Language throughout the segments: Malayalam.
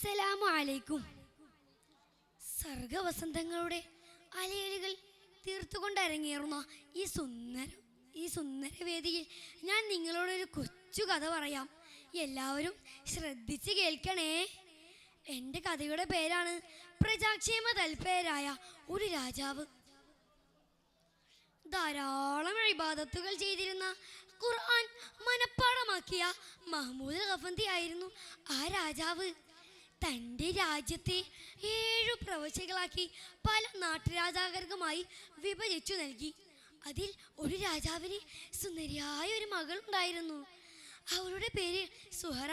അസ്സലാമു അലൈക്കും. സർഗവസന്തങ്ങളുടെ അലയലുകൾ തീർത്തുകൊണ്ട് അരങ്ങേറുന്ന ഈ സുന്ദര വേദിയിൽ ഞാൻ നിങ്ങളോടൊരു കൊച്ചു കഥ പറയാം. എല്ലാവരും ശ്രദ്ധിച്ച് കേൾക്കണേ. എൻ്റെ കഥയുടെ പേരാണ് പ്രജാക്ഷേമ തൽപരരായ ഒരു രാജാവ്. ധാരാളം ഇബാദത്തുകൾ ചെയ്തിരുന്ന, ഖുർആൻ മനഃപ്പാഠമാക്കിയ മഹ്മൂദ് ഗഫന്തി ആയിരുന്നു ആ രാജാവ്. തൻ്റെ രാജ്യത്തെ 7 പ്രവിശ്യകളാക്കി പല നാട്ടുരാജാക്കന്മാർക്കുമായി വിഭജിച്ചു നൽകി. അതിൽ ഒരു രാജാവിന് സുന്ദരിയായ ഒരു മകൾ ഉണ്ടായിരുന്നു. അവളുടെ പേര് സുഹറ.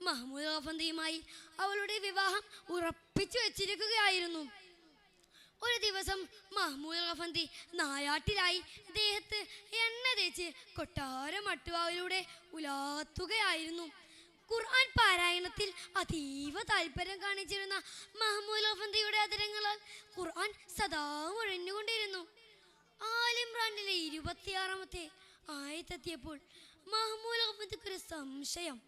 മഹ്മൂദ് ഗഫന്തിയുമായി അവളുടെ വിവാഹം ഉറപ്പിച്ചു വെച്ചിരിക്കുകയായിരുന്നു. ഒരു ദിവസം മഹ്മൂദ് ഗഫന്തി നായാട്ടിലായി ദേഹത്ത് എണ്ണ തേച്ച് കൊട്ടാരം മട്ടുവാവിലൂടെ ഉലാത്തുകയായിരുന്നു. ഖുർആൻ പാരായണത്തിൽ അതീവ താല്പര്യം കാണിച്ചിരുന്ന മഹ്മൂദ് ഗഫന്തിയുടെ അതരങ്ങളാൽ ഖുർആൻ സദാ മുഴഞ്ഞുകൊണ്ടിരുന്നു. ആലിമ്രാനിലെ 26-ാമത്തെ ആയത്തെത്തിയപ്പോൾ മഹ്മൂദ് ഗഫന്തിക്ക് ഒരു സംശയം.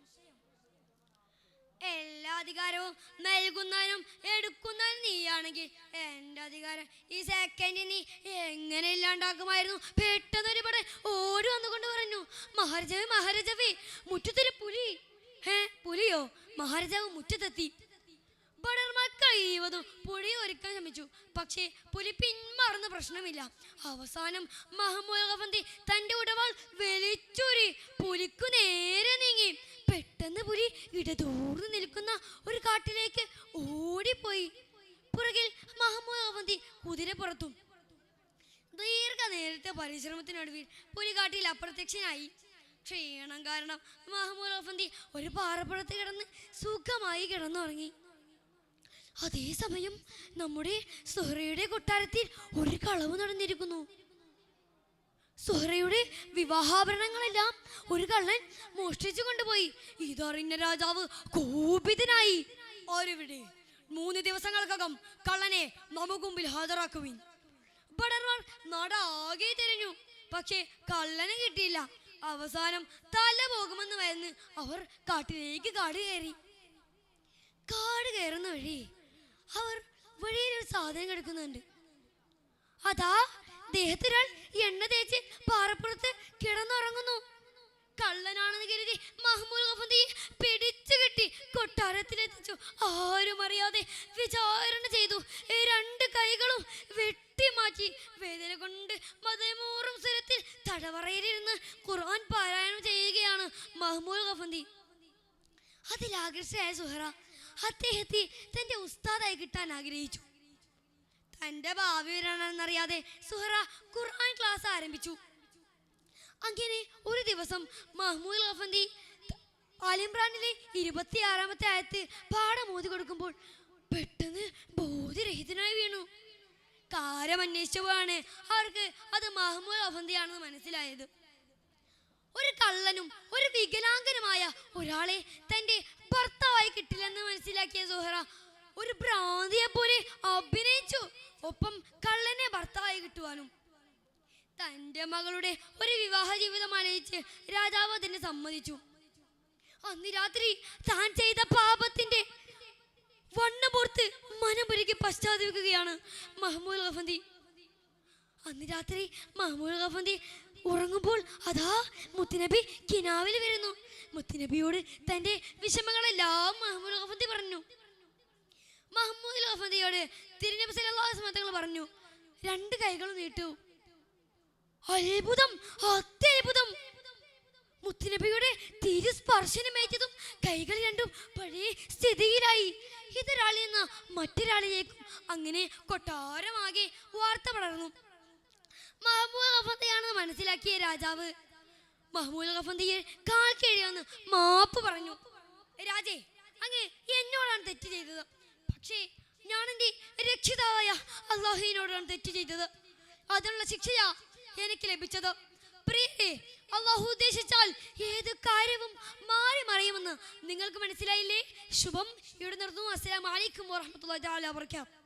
എല്ലാ അധികാരവും നൽകുന്നതിനും എടുക്കുന്നതിനും നീയാണെങ്കിൽ എൻ്റെ അധികാരം ഈ സെക്കൻഡ് നീ എങ്ങനെ ഇല്ലാണ്ടാക്കുമായിരുന്നു? പെട്ടെന്നൊരു പട ഓടി വന്നുകൊണ്ട് പറഞ്ഞു, മഹാരാജാവേ മഹാരാജാവേ, മുറ്റത്തൊരു പുലി. പുലിയോ? മഹാരാജാവ് മുറ്റത്തെത്തി. കഴിവതും പുലി ഒരുക്കാൻ ശ്രമിച്ചു. പക്ഷേ പുലി പിന്മാറുന്ന പ്രശ്നമില്ല. അവസാനം മഹ്മൂദ് ഗഫന്തി തൻ്റെ ഉടവാൾ വലിച്ചൂരി പുലിക്കു നേരെ നീങ്ങി. പെട്ടെന്ന് പുലി ഇടതൂർന്ന് നിൽക്കുന്ന ഒരു കാട്ടിലേക്ക് ഓടിപ്പോയി. പുറകിൽ മഹ്മൂദ് ഗഫന്തി കുതിര പുറത്തും. ദീർഘനേരത്തെ പരിശ്രമത്തിനൊടുവിൽ പുലി കാട്ടിൽ അപ്രത്യക്ഷനായി. ക്ഷീണം കാരണം മഹ്മൂദ് ഗഫന്തി ഒരു പാറപ്പുറത്ത് കിടന്ന് സുഖമായി കിടന്നുറങ്ങി. അതേസമയം നമ്മുടെ സുഹറയുടെ കൊട്ടാരത്തിൽ ഒരു കളവ് നടന്നിരിക്കുന്നു. സുഹറയുടെ വിവാഹാഭരണങ്ങളെല്ലാം ഒരു കള്ളൻ മോഷ്ടിച്ചു കൊണ്ടുപോയി. ഇതറിഞ്ഞ രാജാവ് കോപിതനായി. ആരെവിടെ? 3 ദിവസങ്ങൾക്കകം കള്ളനെ നമുക്ക് മുമ്പിൽ ഹാജരാക്കുവിൻ. ഭടന്മാർ നാടാകെ തിരഞ്ഞു, പക്ഷേ കള്ളനെ കിട്ടിയില്ല. അവസാനം തല പോകുമെന്ന് വരുന്ന് അവർ കാട്ടിലേക്ക് കാട് കയറുന്ന വഴി അവർ വഴിയിലൊരു സാധനം കിടക്കുന്നുണ്ട്. അതാ ദേഹത്തൊരാൾ എണ്ണ തേച്ച് പാറപ്പുറത്ത് കിടന്നുറങ്ങുന്നു. കള്ളനാണെന്ന് കരുതി മഹ്മൂദ് ഗഫന്തിയെ പിടിച്ചു കെട്ടി കൊട്ടാരത്തിലെത്തിച്ചു. ആരും അറിയാതെ വിചാരണ ചെയ്തു. 2 കൈകളും വെട്ടിമാറ്റി. വേദന കൊണ്ട് മതമൂറും സ്വരത്തിൽ തടവറയിലിരുന്ന് ഖുർആൻ പാരായണം ചെയ്യുകയാണ് മഹ്മൂദ് ഗഫന്തി. അതിലാകർഷയായ സുഹറ അദ്ദേഹത്തെ തൻ്റെ ഉസ്താദായി കിട്ടാൻ ആഗ്രഹിച്ചു. തൻ്റെ ഭാവി വരാണെന്നറിയാതെ സുഹറ ഖുർആൻ ക്ലാസ് ആരംഭിച്ചു. അങ്ങനെ ഒരു ദിവസം മഹ്മൂദ് ഗഫന്തി ആലിമ്രാനിലെ 26-ാമത്തെ ആയത്ത് പാഠം ഓതി കൊടുക്കുമ്പോൾ പെട്ടെന്ന് ബോധരഹിതനായി വീണു. കാര്യം അന്വേഷിച്ചപ്പോഴാണ് അവർക്ക് അത് മഹ്മൂദ് ഗഫന്തിയാണെന്ന് മനസ്സിലായത്. ഒരു കള്ളനും ഒരു വികലാംഗനുമായ ഒരാളെ തൻ്റെ ഭർത്താവായി കിട്ടില്ലെന്ന് മനസ്സിലാക്കിയ സുഹറ ഒരു ഭ്രാന്തിയെ പോലെ അഭിനയിച്ചു. ഒപ്പം കള്ളനെ ഭർത്താവായി കിട്ടുവാനും. തൻ്റെ മകളുടെ ഒരു വിവാഹ ജീവിതം ആലോചിച്ച് രാജാവ് അതിനെ സമ്മതിച്ചു. അന്ന് രാത്രി താൻ ചെയ്ത പാപത്തിന്റെ വണ്ണപുറത്ത് മനംപുരുക്കി പശ്ചാത്തപിക്കുകയാണ് മഹ്മൂദ് ഗഫന്തി. അന്ന് രാത്രി മഹ്മൂദ് ഗഫന്തി ഉറങ്ങുമ്പോൾ അതാ മുത്തുനബി കിനാവിൽ വരുന്നു. മുത്തുനബിയോട് തൻ്റെ വിഷമങ്ങളെല്ലാം മഹ്മൂദ് ഗഫന്തി പറഞ്ഞു. മഹ്മൂദ് ഗഫന്തിയോട് തിരുനബി സല്ലല്ലാഹു അലൈഹി വസല്ലം തങ്ങൾ പറഞ്ഞു, 2 കൈകളും നീട്ടു. അത്ഭുതം, അത്യത്ഭുതം! മുത്തുനബിയുടെ തിരുസ്പർശനമേറ്റതും കൈകൾ രണ്ടും പഴയ സ്ഥിതിയിലായി. ഇതൊരാളിൽ നിന്ന് മറ്റൊരാളിലേക്കും അങ്ങനെ കൊട്ടാരമാകെ വാർത്ത പടർന്നു. മഹ്മൂദ് ഗഫന്തിയാണെന്ന് മനസ്സിലാക്കിയ രാജാവ് മഹ്മൂദ് ഗഫന്തിയെ കാൽ കീഴിയെന്ന് മാപ്പ് പറഞ്ഞു. രാജേ, അങ്ങ് എന്നോടാണ് തെറ്റ് ചെയ്തത്. പക്ഷേ ഞാൻ എൻ്റെ രക്ഷിതാവായ അള്ളാഹുവിനോടാണ് തെറ്റ് ചെയ്തത്. അതിനുള്ള ശിക്ഷയാ എനിക്ക് ലഭിച്ചത്. പ്രിയരെ, അള്ളാഹു ഉദ്ദേശിച്ചാൽ ഏത് കാര്യവും മാറി മറിയുമെന്ന് നിങ്ങൾക്ക് മനസ്സിലായില്ലേ? ശുഭം. ഇവിടെ നിർത്തുന്നു. അസ്സലാമു അലൈക്കും വറഹ്മത്തുള്ളാഹി വബറകാതുഹു.